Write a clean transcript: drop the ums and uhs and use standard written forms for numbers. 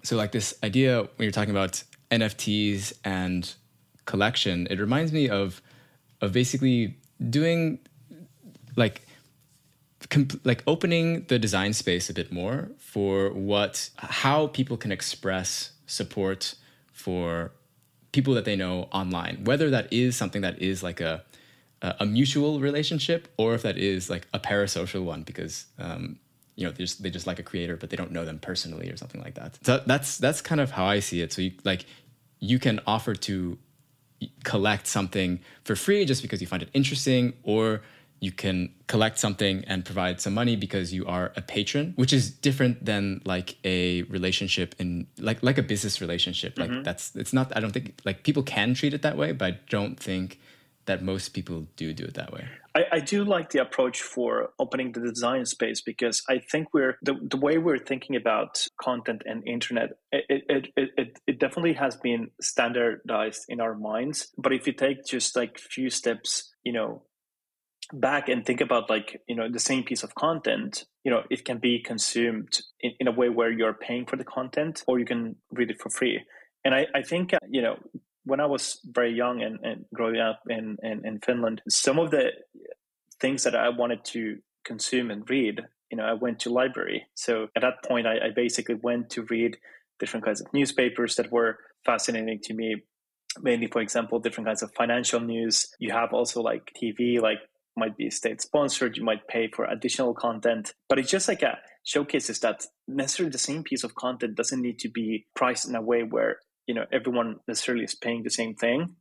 So like this idea when you're talking about NFTs and collection, it reminds me of basically doing like like opening the design space a bit more for how people can express support for people that they know online, whether that is something that is like a mutual relationship, or if that is like a parasocial one, because they just like a creator but they don't know them personally or something like that. So that's kind of how I see it. So you can offer to collect something for free just because you find it interesting, or you can collect something and provide some money because you are a patron, which is different than like a relationship in like a business relationship. Like it's not, I don't think like people can treat it that way, but I don't think that most people do it that way. I do like the approach for opening the design space, because I think the way we're thinking about content and internet, it definitely has been standardized in our minds. But if you take just like few steps, back and think about the same piece of content, it can be consumed in a way where you're paying for the content, or you can read it for free. And I think, when I was very young and growing up in Finland, some of the things that I wanted to consume and read, I went to library. So at that point, I basically went to read different kinds of newspapers that were fascinating to me. Mainly, for example, different kinds of financial news. You have also like TV, like might be state sponsored. You might pay for additional content, but it's just like showcases that necessarily the same piece of content doesn't need to be priced in a way where everyone necessarily is paying the same thing.